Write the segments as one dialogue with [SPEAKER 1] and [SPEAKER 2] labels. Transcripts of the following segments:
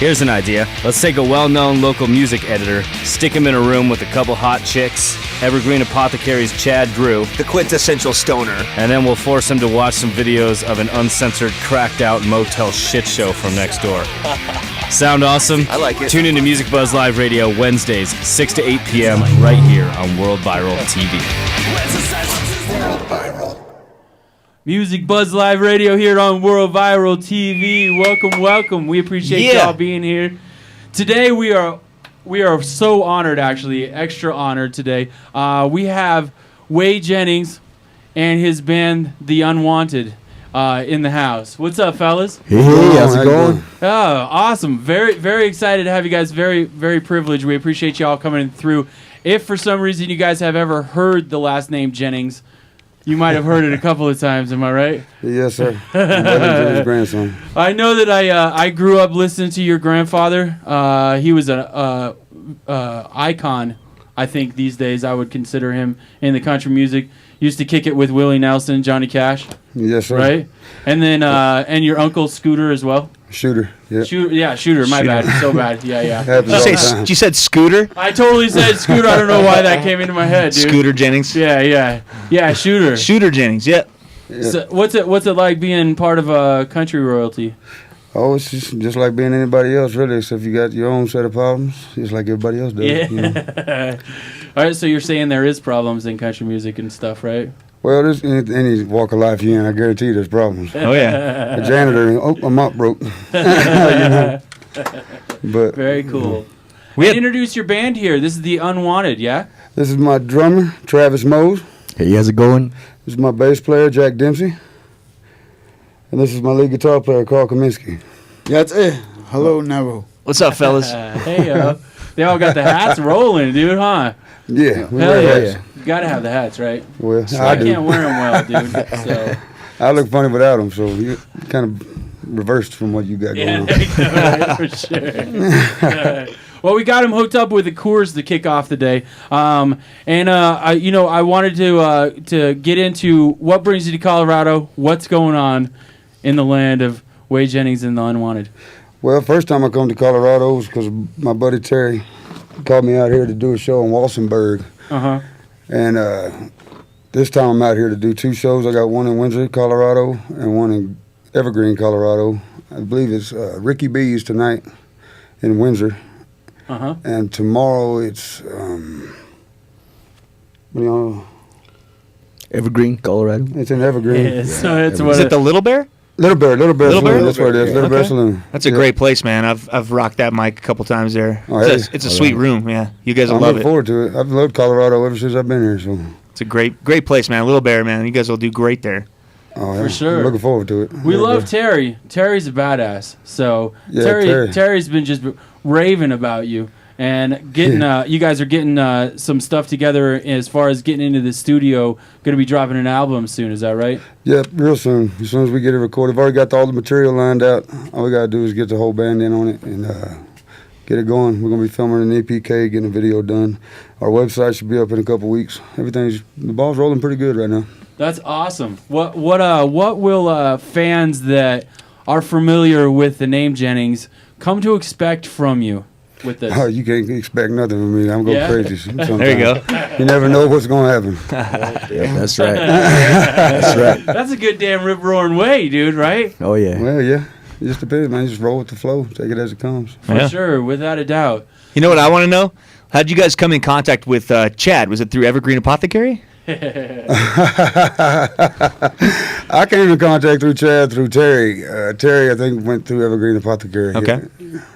[SPEAKER 1] Here's an idea. Let's take a well-known local music editor, stick him in a room with a couple hot chicks, Evergreen Apothecary's Chad Drew,
[SPEAKER 2] the quintessential stoner,
[SPEAKER 1] and then we'll force him to watch some videos of an uncensored, cracked-out motel shit show from next door. Sound awesome?
[SPEAKER 2] I like it.
[SPEAKER 1] Tune into Music Buzz Live Radio Wednesdays, 6 to 8 p.m. right here on World Viral TV.
[SPEAKER 3] World Viral.
[SPEAKER 4] Music Buzz Live Radio here on World Viral TV. Welcome, welcome. We appreciate y'all being here. Today we are so honored, actually, extra honored today. We have Whey Jennings and his band, The Unwanted, in the house. What's up, fellas?
[SPEAKER 5] Hey, how's it going?
[SPEAKER 4] Oh, awesome. Very, very excited to have you guys. Very, very privileged. We appreciate y'all coming through. If for some reason you guys have ever heard the last name Jennings, you might have heard it a couple of times. Am I right?
[SPEAKER 5] Yes, sir. His grandson.
[SPEAKER 4] I know that I grew up listening to your grandfather. He was an icon, I think, these days. I would consider him in the country music. Used to kick it with Willie Nelson, Johnny Cash.
[SPEAKER 5] Yes, sir.
[SPEAKER 4] Right? And then and your uncle Scooter as well.
[SPEAKER 5] Shooter. Yeah.
[SPEAKER 4] Shooter. My bad. So bad. Yeah.
[SPEAKER 2] You said Scooter?
[SPEAKER 4] I totally said Scooter. I don't know why that came into my head, dude.
[SPEAKER 2] Scooter Jennings?
[SPEAKER 4] Yeah. Shooter.
[SPEAKER 2] Shooter Jennings, yeah.
[SPEAKER 4] So what's it like being part of a country royalty?
[SPEAKER 5] Oh, it's just like being anybody else, really, except you got your own set of problems, just like everybody else does.
[SPEAKER 4] Yeah.
[SPEAKER 5] You know?
[SPEAKER 4] All right, so you're saying there is problems in country music and stuff, right?
[SPEAKER 5] Well, there's any walk of life you're in, I guarantee you there's problems.
[SPEAKER 2] Oh, yeah.
[SPEAKER 5] A janitor, a mop broke. You know? But
[SPEAKER 4] very cool.
[SPEAKER 2] We
[SPEAKER 4] introduce your band here. This is The Unwanted, yeah?
[SPEAKER 5] This is my drummer, Travis Mose.
[SPEAKER 6] Hey, how's it going?
[SPEAKER 5] This is my bass player, Jack Dempsey. And this is my lead guitar player, Carl Kaminsky.
[SPEAKER 6] That's it. Hello, Nero.
[SPEAKER 2] What's up, fellas?
[SPEAKER 4] Hey, yo. They all got the hats rolling, dude, huh?
[SPEAKER 5] Yeah.
[SPEAKER 4] Hell yeah. You got to have the hats, right?
[SPEAKER 5] Well,
[SPEAKER 4] So
[SPEAKER 5] I do.
[SPEAKER 4] can't wear them well, dude. So.
[SPEAKER 5] I look funny without them, so you kind of reversed from what you got going on.
[SPEAKER 4] Yeah, for sure. Well, we got him hooked up with the Coors to kick off the day, I wanted to get into what brings you to Colorado, what's going on in the land of Whey Jennings and the Unwanted.
[SPEAKER 5] Well, first time I come to Colorado was because my buddy Terry called me out here to do a show in Walsenburg.
[SPEAKER 4] Uh-huh.
[SPEAKER 5] And this time I'm out here to do two shows. I got one in Windsor, Colorado, and one in Evergreen, Colorado. I believe it's Ricky B's tonight in Windsor.
[SPEAKER 4] Uh-huh.
[SPEAKER 5] And tomorrow it's,
[SPEAKER 6] Evergreen, Colorado.
[SPEAKER 5] it's in Evergreen.
[SPEAKER 4] Yeah, so it's
[SPEAKER 2] Is it the Little Bear?
[SPEAKER 5] Little Bear
[SPEAKER 2] Little Bear?
[SPEAKER 5] Saloon, that's what it is. Little Bear
[SPEAKER 2] Okay.
[SPEAKER 5] Saloon.
[SPEAKER 2] That's a great place, man. I've rocked that mic a couple times there.
[SPEAKER 5] Oh,
[SPEAKER 2] It's
[SPEAKER 5] hey.
[SPEAKER 2] a sweet room, yeah. You guys will
[SPEAKER 5] I'm
[SPEAKER 2] love
[SPEAKER 5] looking
[SPEAKER 2] it.
[SPEAKER 5] forward to it. I've loved Colorado ever since I've been here. So,
[SPEAKER 2] It's a great place, man. Little Bear, man. You guys will do great there.
[SPEAKER 5] oh,
[SPEAKER 4] For sure.
[SPEAKER 5] I'm looking forward to it.
[SPEAKER 4] We
[SPEAKER 5] Yeah,
[SPEAKER 4] love
[SPEAKER 5] but-
[SPEAKER 4] Terry. Terry's a badass. So
[SPEAKER 5] Yeah,
[SPEAKER 4] Terry's
[SPEAKER 5] Terry.
[SPEAKER 4] been just raving about you. And getting you guys are getting some stuff together as far as getting into the studio. Going to be dropping an album soon. Is that right?
[SPEAKER 5] Yep, real soon. As soon as we get it recorded. I've already got all the material lined out. All we got to do is get the whole band in on it and get it going. We're going to be filming an EPK, getting a video done. Our website should be up in a couple weeks. The ball's rolling pretty good right now.
[SPEAKER 4] That's awesome. What will fans that are familiar with the name Jennings come to expect from you with this?
[SPEAKER 5] Oh, you can't expect nothing from me. I'm going
[SPEAKER 4] Yeah?
[SPEAKER 5] crazy sometimes.
[SPEAKER 2] There you go.
[SPEAKER 5] You never know what's going to happen.
[SPEAKER 6] Yeah, that's right. That's right.
[SPEAKER 4] That's a good damn rip roaring way, dude. Right?
[SPEAKER 6] Oh, yeah.
[SPEAKER 5] Well, yeah. It just depends, man. Just roll with the flow. Take it as it comes.
[SPEAKER 4] For
[SPEAKER 2] Yeah.
[SPEAKER 4] sure, without a doubt.
[SPEAKER 2] You know what I want to know? How'd you guys come in contact with Chad? Was it through Evergreen Apothecary?
[SPEAKER 5] I came in contact through Chad, through Terry. Terry, I think, went through Evergreen Apothecary.
[SPEAKER 2] Okay.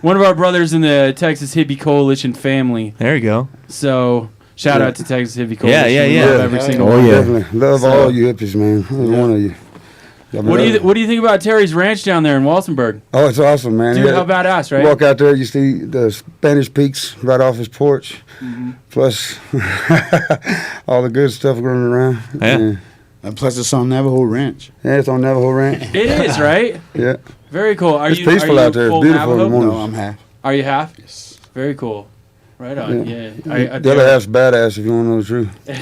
[SPEAKER 4] One of our brothers in the Texas Hippie Coalition family.
[SPEAKER 2] There you go.
[SPEAKER 4] So shout out to Texas Hippie Coalition.
[SPEAKER 2] Yeah,
[SPEAKER 4] We
[SPEAKER 2] yeah.
[SPEAKER 4] love every single
[SPEAKER 6] Oh,
[SPEAKER 4] one.
[SPEAKER 6] yeah.
[SPEAKER 5] Definitely. Love
[SPEAKER 4] So-
[SPEAKER 5] all you hippies, man. Every one of you.
[SPEAKER 4] What do you think about Terry's ranch down there in Walsenburg?
[SPEAKER 5] Oh, it's awesome, man.
[SPEAKER 4] Dude,
[SPEAKER 5] Yeah.
[SPEAKER 4] how badass, right?
[SPEAKER 5] You walk out there, you see the Spanish peaks right off his porch, plus all the good stuff going around.
[SPEAKER 2] Yeah.
[SPEAKER 6] And plus, it's on Navajo Ranch.
[SPEAKER 5] Yeah, it's on Navajo Ranch.
[SPEAKER 4] It is, right?
[SPEAKER 5] Yeah.
[SPEAKER 4] Very cool. Are
[SPEAKER 5] It's
[SPEAKER 4] you
[SPEAKER 5] peaceful
[SPEAKER 4] are you
[SPEAKER 5] out there. It's
[SPEAKER 4] full
[SPEAKER 5] beautiful in the
[SPEAKER 4] Navajo?
[SPEAKER 5] morning.
[SPEAKER 6] No, I'm half.
[SPEAKER 4] Are you half?
[SPEAKER 6] Yes.
[SPEAKER 4] Very cool. Right on. Yeah.
[SPEAKER 5] The other half's badass, if you want to know the truth.
[SPEAKER 4] Is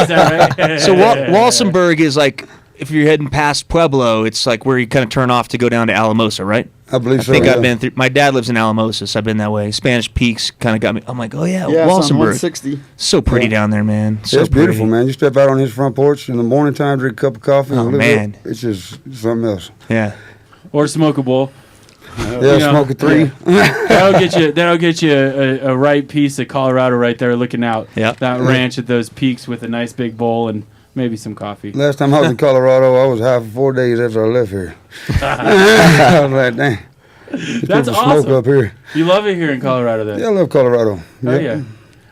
[SPEAKER 4] that right?
[SPEAKER 2] So Walsenburg is like, if you're heading past Pueblo, it's like where you kind of turn off to go down to Alamosa, right?
[SPEAKER 5] I believe
[SPEAKER 2] I
[SPEAKER 5] so.
[SPEAKER 2] think
[SPEAKER 5] yeah.
[SPEAKER 2] I've been through. My dad lives in Alamosa, so I've been that way. Spanish Peaks kind of got me. I'm like, oh yeah,
[SPEAKER 6] Yeah, it's on
[SPEAKER 2] Walsenburg.
[SPEAKER 6] 160.
[SPEAKER 2] So pretty down there, man. So
[SPEAKER 5] Yeah, it's beautiful,
[SPEAKER 2] pretty.
[SPEAKER 5] man. You step out on his front porch in the morning time, drink a cup of coffee.
[SPEAKER 2] Oh,
[SPEAKER 5] and
[SPEAKER 2] man.
[SPEAKER 5] It's just something else.
[SPEAKER 2] Yeah.
[SPEAKER 4] Or smoke a bowl.
[SPEAKER 5] Yeah,
[SPEAKER 4] You know,
[SPEAKER 5] smoke a 3.
[SPEAKER 4] That'll get you a right piece of Colorado right there looking out.
[SPEAKER 2] Yep.
[SPEAKER 4] That ranch at those peaks with a nice big bowl and maybe some coffee.
[SPEAKER 5] Last time I was in Colorado, I was high for 4 days after I left here. I was like, dang.
[SPEAKER 4] That's
[SPEAKER 5] People
[SPEAKER 4] awesome.
[SPEAKER 5] smoke up here.
[SPEAKER 4] You love it here in Colorado then?
[SPEAKER 5] Yeah, I love Colorado.
[SPEAKER 4] Oh,
[SPEAKER 5] Yep.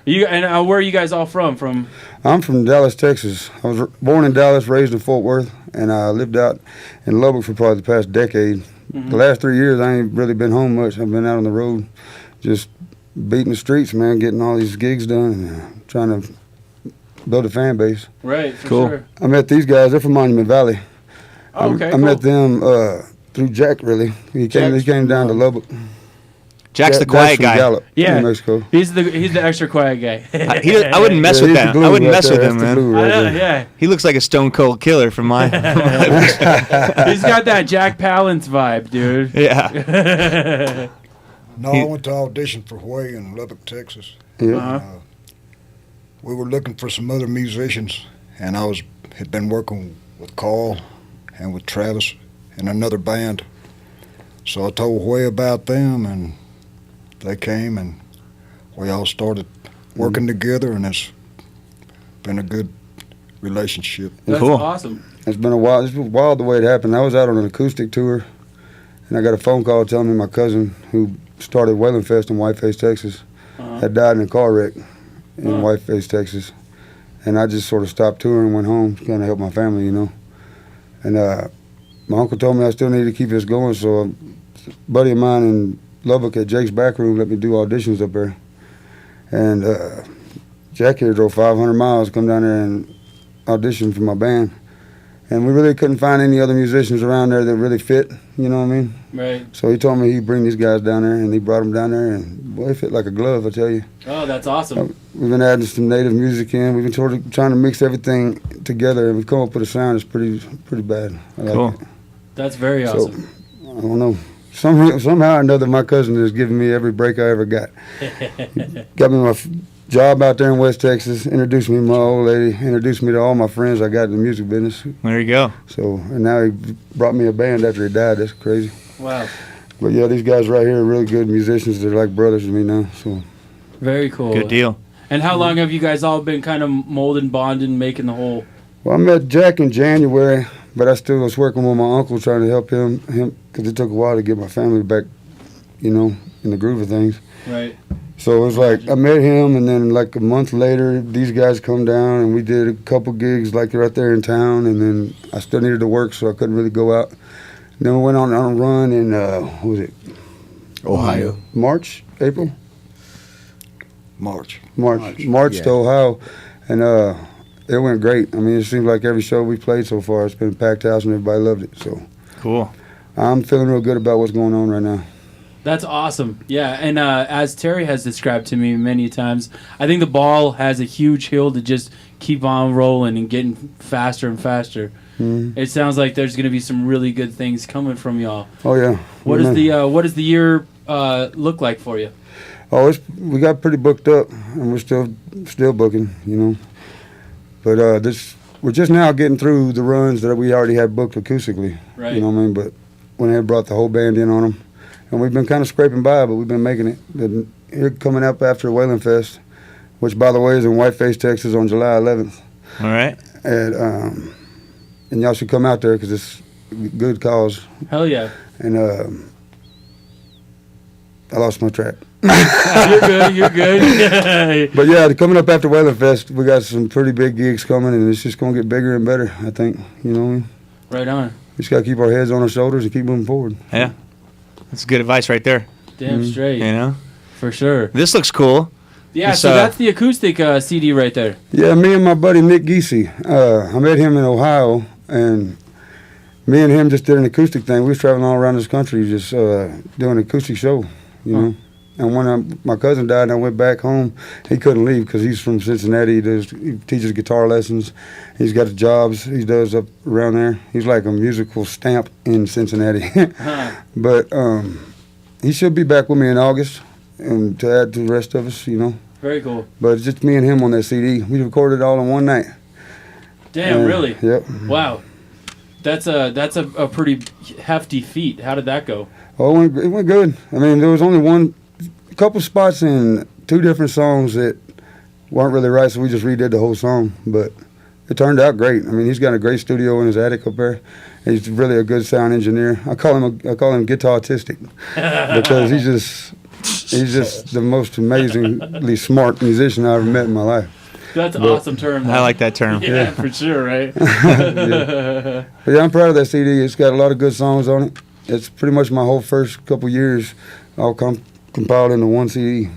[SPEAKER 4] yeah. Where are you guys all from? From
[SPEAKER 5] I'm from Dallas, Texas. I was born in Dallas, raised in Fort Worth, and I lived out in Lubbock for probably the past decade. The last 3 years, I ain't really been home much. I've been out on the road, just beating the streets, man, getting all these gigs done, and trying to build a fan base.
[SPEAKER 4] right, for
[SPEAKER 2] Cool.
[SPEAKER 4] sure.
[SPEAKER 5] I met these guys. They're from Monument Valley.
[SPEAKER 4] Oh, okay,
[SPEAKER 5] I
[SPEAKER 4] cool.
[SPEAKER 5] met them through Jack, really. He came down to Lubbock.
[SPEAKER 2] Jack's the
[SPEAKER 5] Jack's
[SPEAKER 2] quiet
[SPEAKER 5] from
[SPEAKER 2] guy.
[SPEAKER 5] Gallup,
[SPEAKER 4] Yeah.
[SPEAKER 5] New Mexico.
[SPEAKER 4] He's the extra quiet guy.
[SPEAKER 2] I wouldn't mess
[SPEAKER 5] Yeah,
[SPEAKER 2] with
[SPEAKER 5] he's
[SPEAKER 2] that.
[SPEAKER 5] the glue
[SPEAKER 2] I wouldn't
[SPEAKER 5] right
[SPEAKER 2] mess
[SPEAKER 5] there.
[SPEAKER 2] with him,
[SPEAKER 5] That's the
[SPEAKER 2] man.
[SPEAKER 5] glue
[SPEAKER 4] I
[SPEAKER 5] right
[SPEAKER 4] know,
[SPEAKER 5] there.
[SPEAKER 4] yeah.
[SPEAKER 2] He looks like a stone cold killer from my.
[SPEAKER 4] He's got that Jack Palance vibe, dude.
[SPEAKER 2] Yeah.
[SPEAKER 3] No, I went to audition for Whey in Lubbock, Texas.
[SPEAKER 5] Yeah.
[SPEAKER 4] Uh-huh.
[SPEAKER 3] We were looking for some other musicians, and had been working with Carl and with Travis and another band. So I told Whey about them, and they came, and we all started working together, and it's been a good relationship.
[SPEAKER 4] That's
[SPEAKER 2] Cool.
[SPEAKER 4] awesome.
[SPEAKER 5] It's been a while. It's been wild the way it happened. I was out on an acoustic tour, and I got a phone call telling me my cousin, who started Whaling Fest in Whiteface, Texas, had died in a car wreck in Whiteface, Texas. And I just sort of stopped touring and went home to kind of help my family, you know. And my uncle told me I still needed to keep this going, so a buddy of mine in Lubbock at Jake's Back Room let me do auditions up there. And Jack here drove 500 miles to come down there and audition for my band. And we really couldn't find any other musicians around there that really fit, you know what I mean?
[SPEAKER 4] Right.
[SPEAKER 5] So he told me he'd bring these guys down there, and he brought them down there, and boy, it fit like a glove, I tell you.
[SPEAKER 4] Oh, that's awesome.
[SPEAKER 5] We've been adding some native music in. We've been sort of trying to mix everything together, and we've come up with a sound that's pretty bad. I like
[SPEAKER 2] Cool.
[SPEAKER 5] it.
[SPEAKER 4] That's very
[SPEAKER 5] So,
[SPEAKER 4] awesome.
[SPEAKER 5] I don't know. Somehow or another, my cousin has given me every break I ever got. Got me my job out there in West Texas, introduced me to my old lady, introduced me to all my friends I got in the music business.
[SPEAKER 2] There you go.
[SPEAKER 5] So, and now he brought me a band after he died. That's crazy.
[SPEAKER 4] Wow.
[SPEAKER 5] But yeah, these guys right here are really good musicians. They're like brothers to me now. So
[SPEAKER 4] Very cool.
[SPEAKER 2] Good deal.
[SPEAKER 4] And how long have you guys all been kind of molding, bonding, making the whole?
[SPEAKER 5] well, I met Jack in January, but I still was working with my uncle trying to help him because it took a while to get my family back, you know, in the groove of things.
[SPEAKER 4] Right.
[SPEAKER 5] So it was like I met him, and then like a month later, these guys come down, and we did a couple gigs like right there in town, and then I still needed to work, so I couldn't really go out. And then we went on a run in what was it?
[SPEAKER 6] Ohio.
[SPEAKER 5] March, April,
[SPEAKER 3] March.
[SPEAKER 5] March
[SPEAKER 6] yeah.
[SPEAKER 5] to Ohio, and it went great. I mean, it seems like every show we played so far, it's been a packed house, and everybody loved it. So
[SPEAKER 2] Cool.
[SPEAKER 5] I'm feeling real good about what's going on right now.
[SPEAKER 4] That's awesome. Yeah, and as Terry has described to me many times, I think the ball has a huge hill to just keep on rolling and getting faster and faster.
[SPEAKER 5] Mhm.
[SPEAKER 4] It sounds like there's going to be some really good things coming from y'all.
[SPEAKER 5] Oh yeah.
[SPEAKER 4] What
[SPEAKER 5] Amen.
[SPEAKER 4] does the year look like for you?
[SPEAKER 5] Oh, we got pretty booked up, and we're still booking, you know. But we're just now getting through the runs that we already had booked acoustically.
[SPEAKER 4] Right.
[SPEAKER 5] You know what I mean? But when they brought the whole band in on them, and we've been kind of scraping by, but we've been making it. And here coming up after Whaling Fest, which by the way is in Whiteface, Texas, on July 11th,
[SPEAKER 2] All right.
[SPEAKER 5] and y'all should come out there because it's a good cause.
[SPEAKER 4] Hell yeah.
[SPEAKER 5] And I lost my track.
[SPEAKER 4] You're good. You're good.
[SPEAKER 5] But yeah, coming up after Whaling Fest, we got some pretty big gigs coming, and it's just going to get bigger and better, I think. You know what I mean?
[SPEAKER 4] Right on.
[SPEAKER 5] We just got to keep our heads on our shoulders and keep moving forward.
[SPEAKER 2] Yeah. That's good advice right there.
[SPEAKER 4] Damn straight.
[SPEAKER 2] You know?
[SPEAKER 4] For sure.
[SPEAKER 2] This looks cool.
[SPEAKER 4] Yeah,
[SPEAKER 2] This,
[SPEAKER 4] so that's the acoustic CD right there.
[SPEAKER 5] Yeah, me and my buddy Nick Giese, I met him in Ohio, and me and him just did an acoustic thing. We was traveling all around this country just doing an acoustic show, you know. And when my cousin died and I went back home, he couldn't leave because he's from Cincinnati. He teaches guitar lessons. He's got the jobs he does up around there. He's like a musical stamp in Cincinnati. But he should be back with me in August and to add to the rest of us, you know.
[SPEAKER 4] Very cool.
[SPEAKER 5] But it's just me and him on that CD. We recorded it all in one night.
[SPEAKER 4] Damn, really?
[SPEAKER 5] Yep.
[SPEAKER 4] Wow. That's a pretty hefty feat. How did that go?
[SPEAKER 5] Oh, it went good. I mean, there was only a couple spots in 2 different songs that weren't really right, so we just redid the whole song. But it turned out great. I mean, he's got a great studio in his attic up there. He's really a good sound engineer. I call him guitar artistic because he's just the most amazingly smart musician I ever met in my life.
[SPEAKER 4] That's an awesome term.
[SPEAKER 2] I like that term.
[SPEAKER 4] Yeah, for sure, right?
[SPEAKER 5] Yeah. But yeah, I'm proud of that CD. It's got a lot of good songs on it. It's pretty much my whole first couple years all compiled into one CD.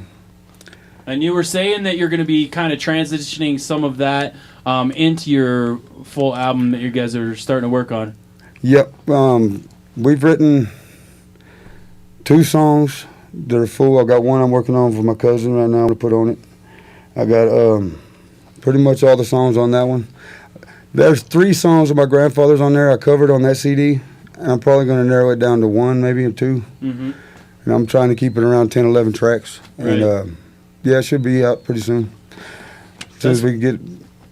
[SPEAKER 4] And you were saying that you're going to be kind of transitioning some of that into your full album that you guys are starting to work on.
[SPEAKER 5] Yep. We've written 2 songs that are full. I got one I'm working on for my cousin right now to put on it. I got pretty much all the songs on that one. There's 3 songs of my grandfather's on there I covered on that CD, and I'm probably going to narrow it down to 1, maybe, or 2.
[SPEAKER 4] Mm-hmm.
[SPEAKER 5] And I'm trying to keep it around 10, 11 tracks.
[SPEAKER 4] Right.
[SPEAKER 5] And yeah, it should be out pretty soon. As soon as we get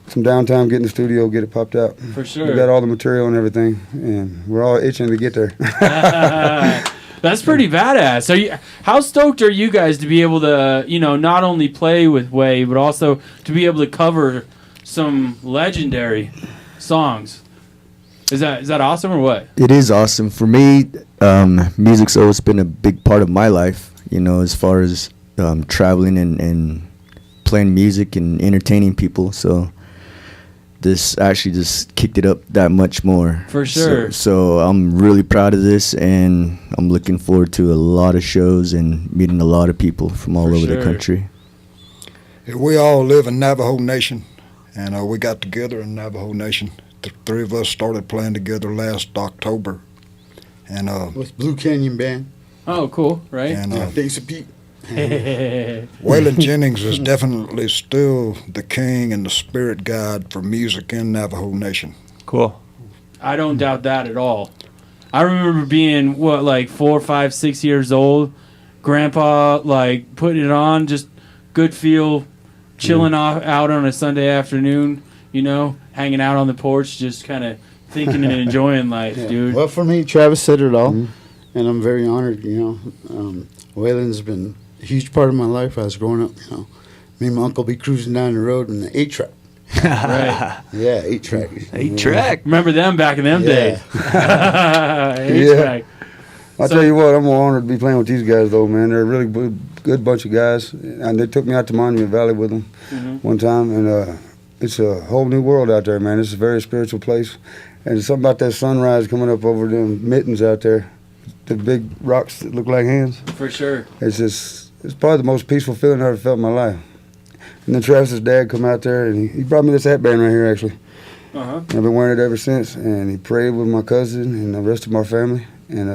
[SPEAKER 5] some downtime, get in the studio, get it popped out.
[SPEAKER 4] For sure.
[SPEAKER 5] We got all the material and everything, and we're all itching to get there.
[SPEAKER 4] That's pretty badass. How stoked are you guys to be able to, not only play with Whey, but also to be able to cover some legendary songs? Is that awesome or what?
[SPEAKER 7] It is awesome. For me, music's always been a big part of my life, as far as traveling and playing music and entertaining people. So this actually just kicked it up that much more.
[SPEAKER 4] For sure.
[SPEAKER 7] So I'm really proud of this, and I'm looking forward to a lot of shows and meeting a lot of people from all over the country.
[SPEAKER 3] Yeah, we all live in Navajo Nation, and we got together in Navajo Nation. The 3 of us started playing together last October. And
[SPEAKER 6] with Blue Canyon Band.
[SPEAKER 4] Oh, cool, right?
[SPEAKER 3] And
[SPEAKER 6] Thanks to Pete.
[SPEAKER 3] Whey Jennings is definitely still the king and the spirit guide for music in Navajo Nation.
[SPEAKER 2] Cool.
[SPEAKER 4] I don't doubt that at all. I remember being, 4, 5, 6 years old, Grandpa, putting it on, just good feel, chilling out on a Sunday afternoon, hanging out on the porch, just kind of thinking and enjoying life, dude.
[SPEAKER 6] Well, for me, Travis said it all, and I'm very honored, Waylon's been a huge part of my life. I was growing up, me and my uncle be cruising down the road in the 8-track.
[SPEAKER 4] Right.
[SPEAKER 6] Yeah, 8-track.
[SPEAKER 2] 8-track.
[SPEAKER 4] Remember them back in them days. 8-track.
[SPEAKER 5] I'll tell you what, I'm more honored to be playing with these guys, though, man. They're a really good bunch of guys, and they took me out to Monument Valley with them one time, and it's a whole new world out there, man. It's a very spiritual place, and there's something about that sunrise coming up over them mittens out there, the big rocks that look like hands.
[SPEAKER 4] For sure.
[SPEAKER 5] It's probably the most peaceful feeling I've ever felt in my life. And then Travis's dad come out there, and he brought me this hatband right here, actually.
[SPEAKER 4] Uh-huh.
[SPEAKER 5] And I've been wearing it ever since, and he prayed with my cousin and the rest of my family, and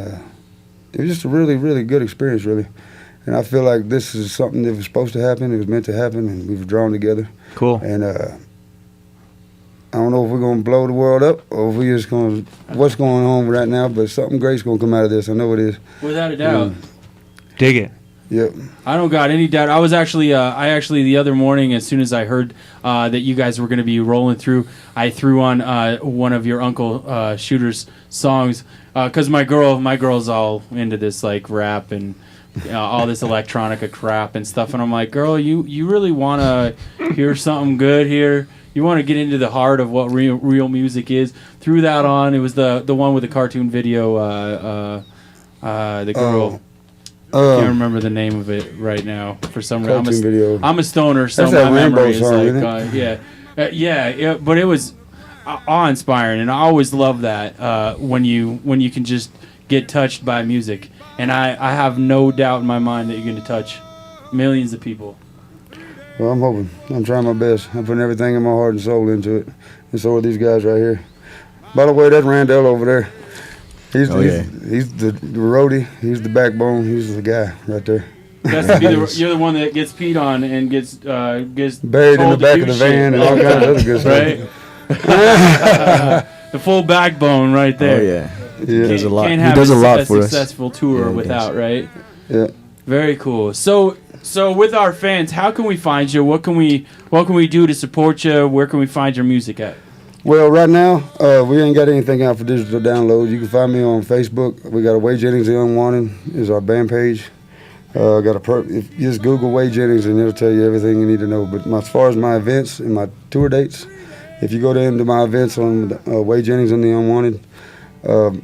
[SPEAKER 5] it was just a really, really good experience, really. And I feel like this is something that was supposed to happen, it was meant to happen, and we were drawn together.
[SPEAKER 2] Cool.
[SPEAKER 5] And I don't know if we're going to blow the world up or if we just going to, what's going on right now, but something great's going to come out of this. I know it is.
[SPEAKER 4] Without a doubt.
[SPEAKER 2] Dig it.
[SPEAKER 5] Yep.
[SPEAKER 4] I don't got any doubt. I was actually, the other morning, as soon as I heard that you guys were going to be rolling through, I threw on one of your Uncle Shooter's songs because my girl's all into this rap and all this electronica crap and stuff, and I'm like, girl, you really want to hear something good here? You want to get into the heart of what real music is? Threw that on. It was the one with the cartoon video. The girl. I can't remember the name of it right now. For some reason, I'm a stoner, so my memory is yeah. But it was awe-inspiring, and I always love that when you can just get touched by music. And I have no doubt in my mind that you're going to touch millions of people.
[SPEAKER 5] Well, I'm hoping. I'm trying my best. I'm putting everything in my heart and soul into it. And so are these guys right here. By the way, that's Randall over there. He's the roadie. He's the backbone. He's the guy right there.
[SPEAKER 4] That's to be you're the one that gets peed on and gets
[SPEAKER 5] buried in the
[SPEAKER 4] told to
[SPEAKER 5] back
[SPEAKER 4] do
[SPEAKER 5] of the
[SPEAKER 4] shit.
[SPEAKER 5] van and all kinds of other good stuff.
[SPEAKER 4] Right? The full backbone right
[SPEAKER 7] Oh
[SPEAKER 4] there.
[SPEAKER 7] yeah.
[SPEAKER 5] Yeah.
[SPEAKER 7] Does a lot.
[SPEAKER 4] Can't
[SPEAKER 7] He
[SPEAKER 4] have
[SPEAKER 7] does a lot
[SPEAKER 4] a
[SPEAKER 7] for us.
[SPEAKER 4] successful tour
[SPEAKER 7] Yeah, he
[SPEAKER 4] without,
[SPEAKER 7] does.
[SPEAKER 4] right?
[SPEAKER 5] Yeah.
[SPEAKER 4] Very cool. So with our fans, how can we find you? What can we do to support you? Where can we find your music at?
[SPEAKER 5] Well, right now, we ain't got anything out for digital download. You can find me on Facebook. We got a Whey Jennings The Unwanted is our band page. If you just Google Whey Jennings and it'll tell you everything you need to know. But as far as my events and my tour dates, if you go into my events on Whey Jennings and The Unwanted,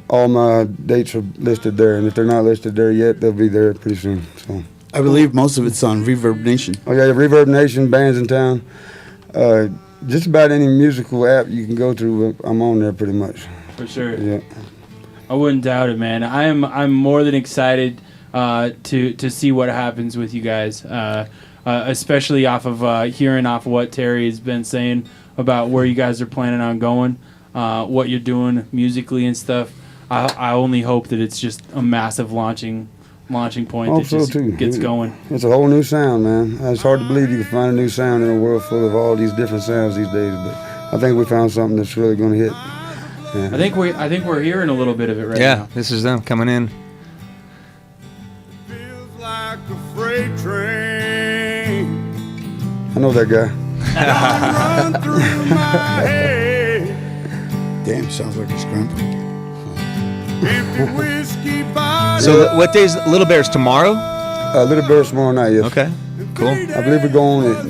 [SPEAKER 5] all my dates are listed there. And if they're not listed there yet, they'll be there pretty soon. So.
[SPEAKER 6] I believe most of it's on Reverb Nation.
[SPEAKER 5] Oh yeah, Reverb Nation, bands in town. Just about any musical app you can go through, I'm on there pretty much.
[SPEAKER 4] For sure.
[SPEAKER 5] Yeah.
[SPEAKER 4] I wouldn't doubt it, man. I'm more than excited to see what happens with you guys, especially off of hearing off of what Terry has been saying about where you guys are planning on going, what you're doing musically and stuff. I only hope that it's just a massive launching point that
[SPEAKER 5] so
[SPEAKER 4] just
[SPEAKER 5] too.
[SPEAKER 4] gets going.
[SPEAKER 5] It's a whole new sound, man. It's hard to believe you can find a new sound in a world full of all these different sounds these days, but I think we found something that's really going to hit. Yeah.
[SPEAKER 4] I think we're hearing a little bit of it right
[SPEAKER 2] Yeah,
[SPEAKER 4] now.
[SPEAKER 2] this is them coming in.
[SPEAKER 8] Feels like a freight train.
[SPEAKER 5] I know that guy.
[SPEAKER 8] Run through my head.
[SPEAKER 6] Damn, sounds like he's grumpy.
[SPEAKER 8] Empty whiskey bottle.
[SPEAKER 2] So what day's Little Bear's tomorrow?
[SPEAKER 5] Little Bear tomorrow night, yes.
[SPEAKER 2] Okay, cool.
[SPEAKER 5] I believe we're going at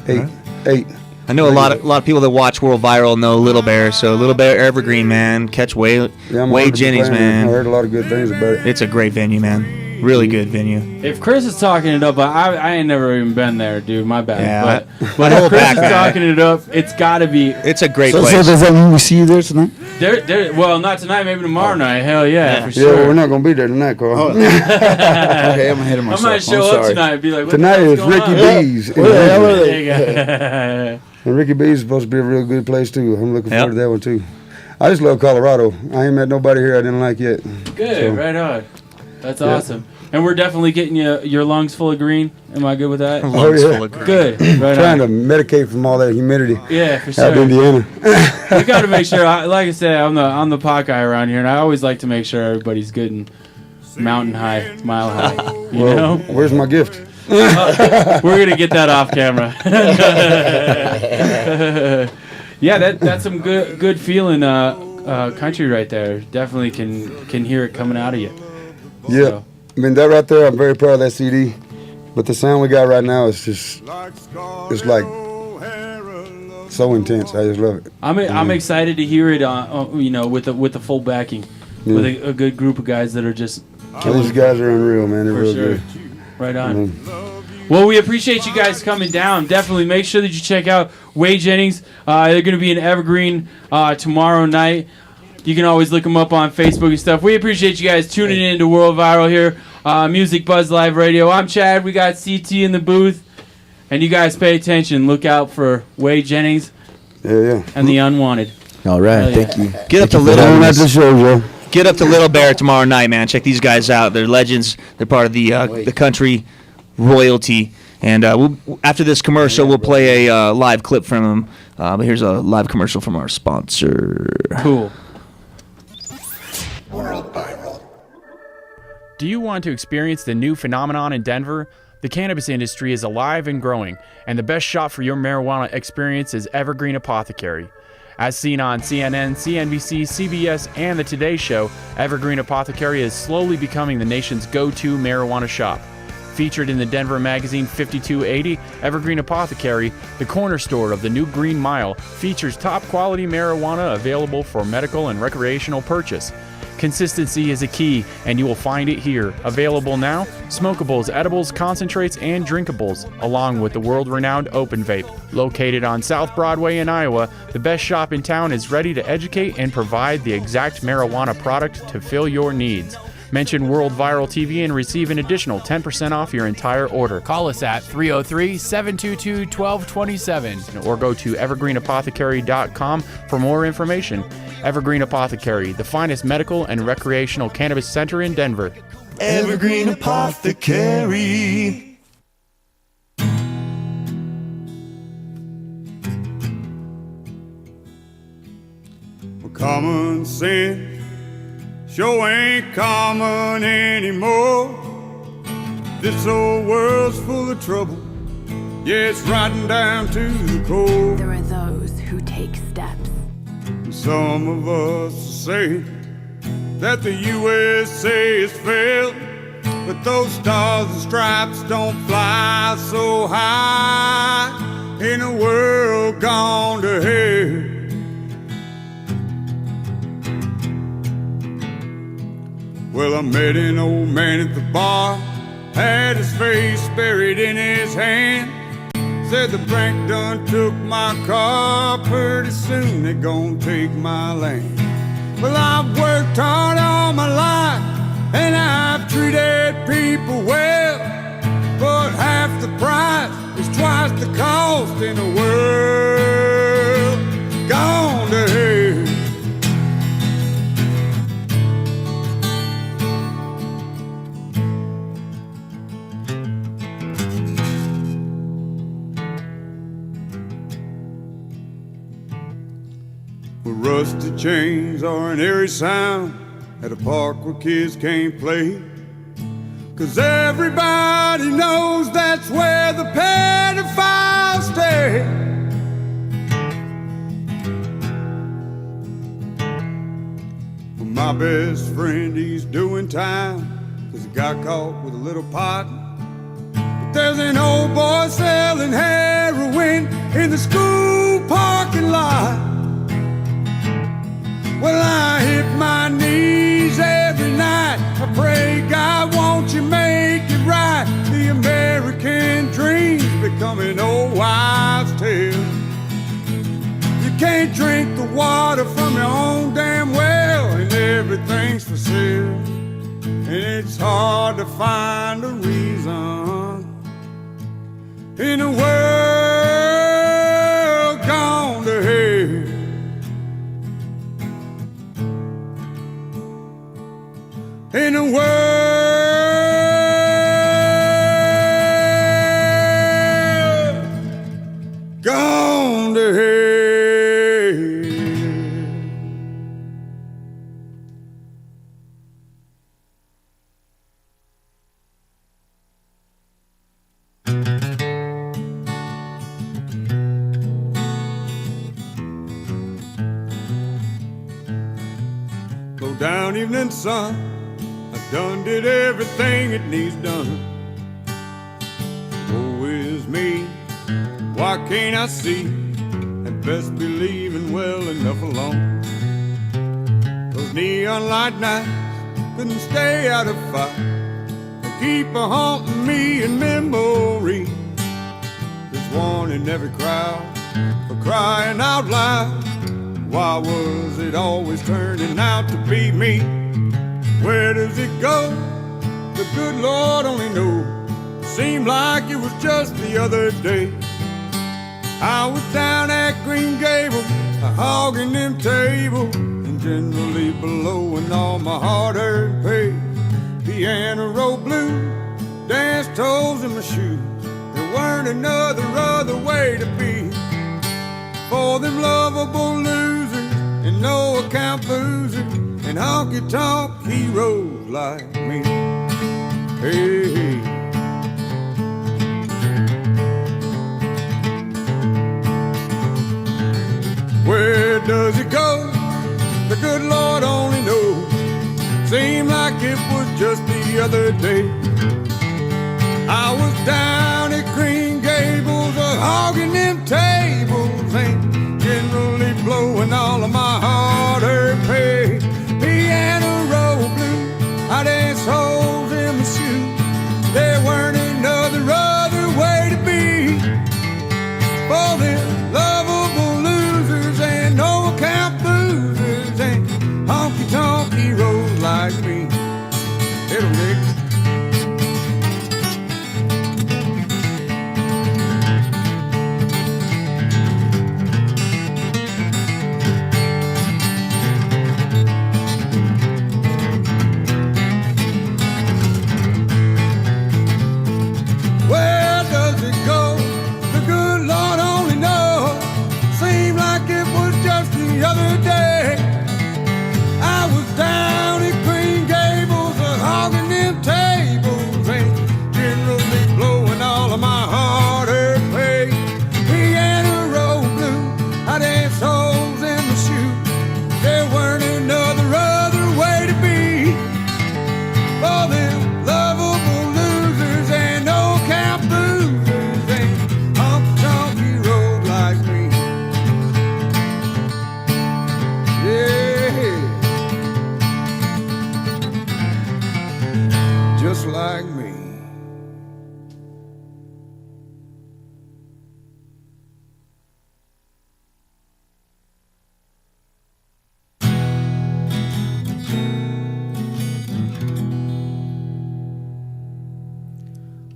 [SPEAKER 5] 9, 8.
[SPEAKER 2] I know a lot of people that watch World Viral know Little Bear, so Little Bear Evergreen, man. Catch Whey
[SPEAKER 5] Yeah, I'm
[SPEAKER 2] Whey
[SPEAKER 5] honored to be
[SPEAKER 2] Jennings,
[SPEAKER 5] playing.
[SPEAKER 2] man.
[SPEAKER 5] I heard a lot of good things about it.
[SPEAKER 2] It's a great venue, man. Really good venue.
[SPEAKER 4] If Chris is talking it up, I ain't never even been there, dude. My bad.
[SPEAKER 2] Yeah,
[SPEAKER 4] but if Chris is talking it up, it's got to be.
[SPEAKER 2] It's a great
[SPEAKER 6] So
[SPEAKER 2] place.
[SPEAKER 6] does that mean we see you there tonight?
[SPEAKER 4] Well, not tonight, maybe tomorrow night. Hell yeah, for
[SPEAKER 5] Yeah,
[SPEAKER 4] sure.
[SPEAKER 5] we're not going to be there tonight, Carl.
[SPEAKER 6] Okay, I'm ahead of
[SPEAKER 4] I
[SPEAKER 6] myself.
[SPEAKER 4] might show up tonight and be like, what
[SPEAKER 5] Tonight
[SPEAKER 4] the
[SPEAKER 5] is
[SPEAKER 4] hell's
[SPEAKER 5] Ricky
[SPEAKER 4] going on?
[SPEAKER 5] B's.
[SPEAKER 6] Where the hell are
[SPEAKER 4] There
[SPEAKER 6] they?
[SPEAKER 4] you go.
[SPEAKER 5] And Ricky B's is supposed to be a real good place, too. I'm looking
[SPEAKER 2] Yep.
[SPEAKER 5] forward to that one, too. I just love Colorado. I ain't met nobody here I didn't like yet.
[SPEAKER 4] Good,
[SPEAKER 5] So,
[SPEAKER 4] right on. That's awesome. And we're definitely getting your lungs full of green. Am I good with that?
[SPEAKER 2] Lungs
[SPEAKER 5] yeah.
[SPEAKER 2] full of green.
[SPEAKER 4] Good, right
[SPEAKER 5] Trying
[SPEAKER 4] on.
[SPEAKER 5] to medicate from all that humidity
[SPEAKER 4] Yeah, for
[SPEAKER 5] out in
[SPEAKER 4] sure.
[SPEAKER 5] Indiana.
[SPEAKER 4] We got to make sure. Like I said, I'm the pot guy around here, and I always like to make sure everybody's good and mountain high, mile high. You know?
[SPEAKER 5] Where's my gift?
[SPEAKER 4] We're gonna get that off camera. Yeah, that's some good feeling country right there. Definitely can hear it coming out of you.
[SPEAKER 5] Yeah.
[SPEAKER 4] So,
[SPEAKER 5] I mean, that right there, I'm very proud of that CD. But the sound we got right now is just, it's like so intense. I just love it.
[SPEAKER 4] I'm excited to hear it. With the full backing, with a good group of guys that are just
[SPEAKER 5] These guys are unreal, man. They're
[SPEAKER 4] for
[SPEAKER 5] real
[SPEAKER 4] sure.
[SPEAKER 5] good.
[SPEAKER 4] Right on. Well, we appreciate you guys coming down. Definitely make sure that you check out Whey Jennings. They're going to be in Evergreen tomorrow night. You can always look them up on Facebook and stuff. We appreciate you guys tuning in to World Viral here, Music Buzz Live Radio. I'm Chad. We got CT in the booth. And you guys pay attention. Look out for Whey Jennings
[SPEAKER 5] Yeah.
[SPEAKER 4] and The Unwanted.
[SPEAKER 7] All right,
[SPEAKER 4] Hell yeah.
[SPEAKER 7] thank you.
[SPEAKER 2] Get up to
[SPEAKER 5] Coming at the
[SPEAKER 2] Little.
[SPEAKER 5] show, Joe.
[SPEAKER 2] Get up to Little Bear tomorrow night, man. Check these guys out. They're legends. They're part of the country royalty. And after this commercial, we'll play a live clip from them. But here's a live commercial from our sponsor.
[SPEAKER 4] Cool.
[SPEAKER 8] World Viral.
[SPEAKER 4] Do you want to experience the new phenomenon in Denver? The cannabis industry is alive and growing, and the best shop for your marijuana experience is Evergreen Apothecary. As seen on CNN, CNBC, CBS, and The Today Show, Evergreen Apothecary is slowly becoming the nation's go-to marijuana shop. Featured in the Denver magazine 5280, Evergreen Apothecary, the corner store of the new Green Mile, features top-quality marijuana available for medical and recreational purchase. Consistency is a key, and you will find it here. Available now, smokables, edibles, concentrates, and drinkables, along with the world-renowned Open Vape. Located on South Broadway in Iowa, the best shop in town is ready to educate and provide the exact marijuana product to fill your needs. Mention World Viral TV and receive an additional 10% off your entire order. Call us at 303-722-1227 or go to evergreenapothecary.com for more information.
[SPEAKER 9] Evergreen Apothecary, the finest medical and recreational cannabis center in Denver.
[SPEAKER 8] Evergreen Apothecary. Common sense sure ain't common anymore. This old world's full of trouble. Yeah, it's riding down to the core.
[SPEAKER 10] There are those who take steps.
[SPEAKER 8] Some of us say that the USA has failed, but those stars and stripes don't fly so high in a world gone to hell. Well, I met an old man at the bar, had his face buried in his hand. Said the bank done took my car, pretty soon they gon' take my land. Well, I've worked hard all my life, and I've treated people well, but half the price is twice the cost in a world gone to hell. Rusty chains are an eerie sound at a park where kids can't play, 'cause everybody knows that's where the pedophiles stay. Well, my best friend, he's doing time 'cause he got caught with a little pot. But there's an old boy selling heroin in the school parking lot. Well, I hit my knees every night. I pray, God, won't you make it right? The American dream's becoming old wives' tale. You can't drink the water from your own damn well, and everything's for sale. And it's hard to find a reason in a world gone to hell. In a world gone to hell. Go down, evening sun. Done did everything it needs done. Woe is me, why can't I see? I'd best be leaving well enough alone. Those neon light nights couldn't stay out of fight. They keep a haunting me in memory. There's one in every crowd for crying out loud. Why was it always turning out to be me? Where does it go? The good Lord only knows. Seemed like it was just the other day. I was down at Green Gables, hogging them tables, and generally blowing all my hard-earned pay. Piano rolled blue, danced toes in my shoes. There weren't another other way to be. For them lovable losers and no account boozers and honky-tonk heroes like me. Hey, hey. Where does it go? The good Lord only knows. Seemed like it was just the other day. I was down at Green Gables, hogging them tables, and generally blowing all of my hard-earned pay. Piano roll blue, I danced holes in my shoes. There weren't another other way to be. For them lovable losers and no account boozers and honky-tonk heroes like me. It'll Nick.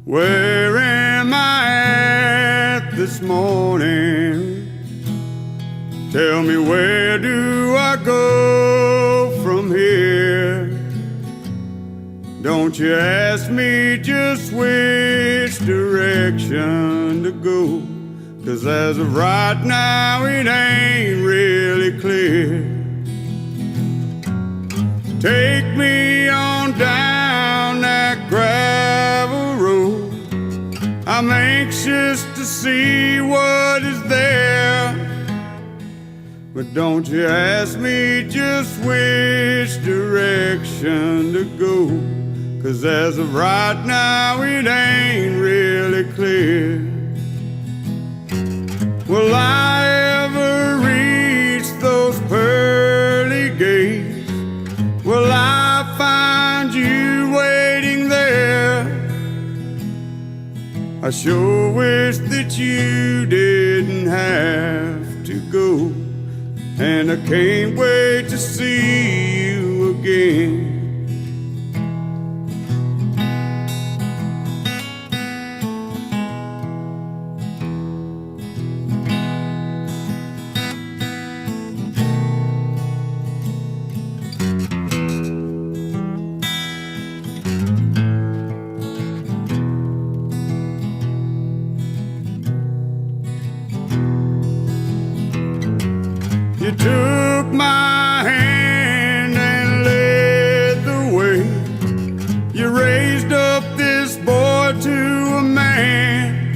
[SPEAKER 8] Where am I at this morning? Tell me, where do I go from here? Don't you ask me just which direction to go, 'cause as of right now it ain't really clear. Take me on down that gravel road. I'm anxious to see what is there. But don't you ask me just which direction to go, 'cause as of right now it ain't really clear. Will I ever reach those pearly gates? Will I find you waiting there? I sure wish that you didn't have to go, and I can't wait to see you again. You took my hand and led the way. You raised up this boy to a man.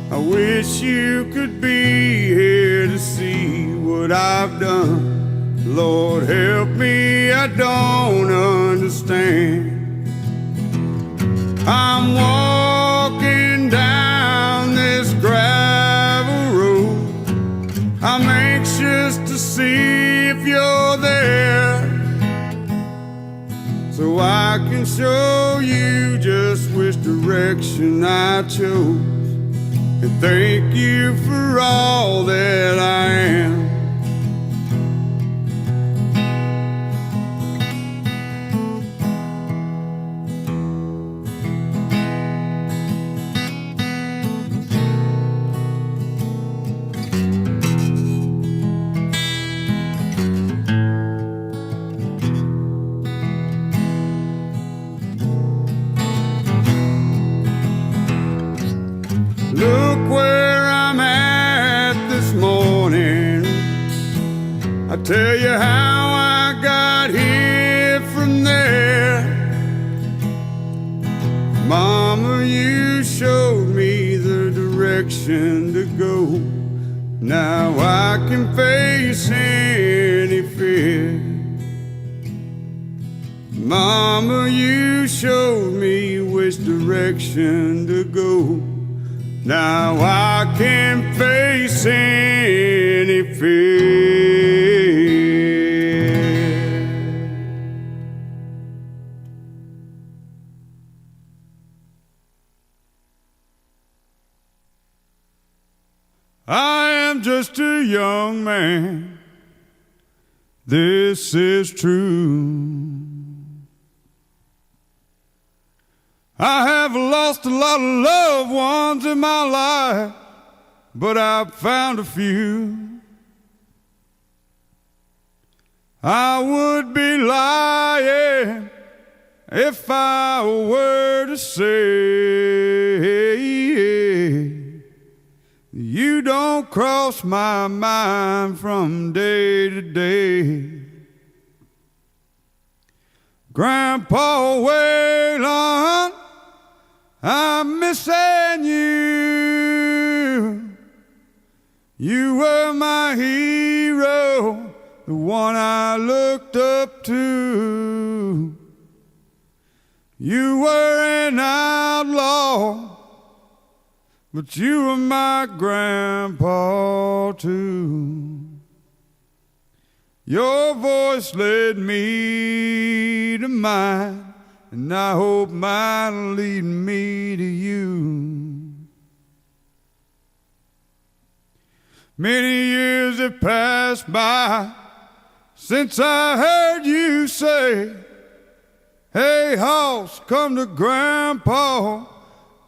[SPEAKER 8] I wish you could be here to see what I've done. Lord, help me, I don't understand. I'm walking down this gravel road. I'm anxious to see if you're there, so I can show you just which direction I chose, and thank you for all that I am. Look where I'm at this morning. I tell you how I got here from there. Mama, you showed me the direction to go. Now I can face any fear. Mama, you showed me which direction to go. Now I can face any fear. I am just a young man, this is true. I have lost a lot of loved ones in my life, but I've found a few. I would be lying if I were to say you don't cross my mind from day to day. Grandpa Waylon, I'm missing you. You were my hero, the one I looked up to. You were an outlaw, but you were my grandpa too. Your voice led me to mine, and I hope mine will lead me to you. Many years have passed by since I heard you say, Hey, house, come to Grandpa,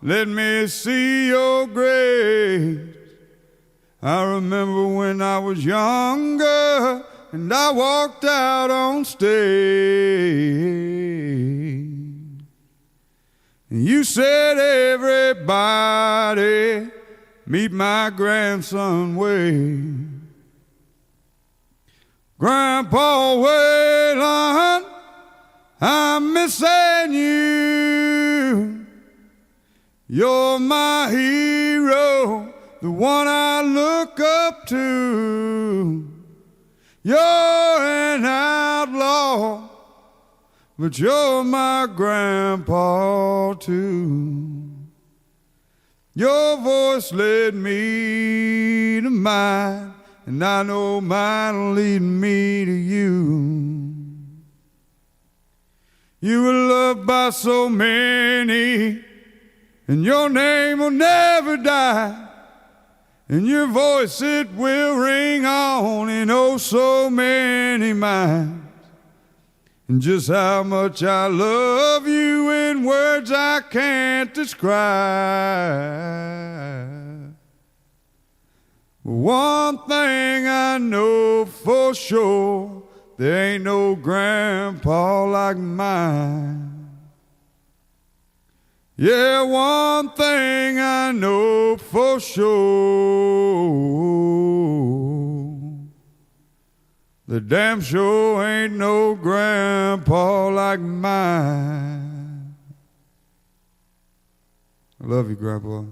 [SPEAKER 8] let me see your grave. I remember when I was younger and I walked out on stage. You said, everybody, meet my grandson Whey. Grandpa Wayland, I'm missing you. You're my hero, the one I look up to. You're an outlaw, but you're my grandpa too. Your voice led me to mine, and I know mine will lead me to you. You were loved by so many, and your name will never die. And your voice, it will ring on in oh so many minds. And just how much I love you in words I can't describe. But one thing I know for sure, there ain't no grandpa like mine. Yeah, one thing I know for sure, the damn sure ain't no grandpa like mine. I love you, Grandpa.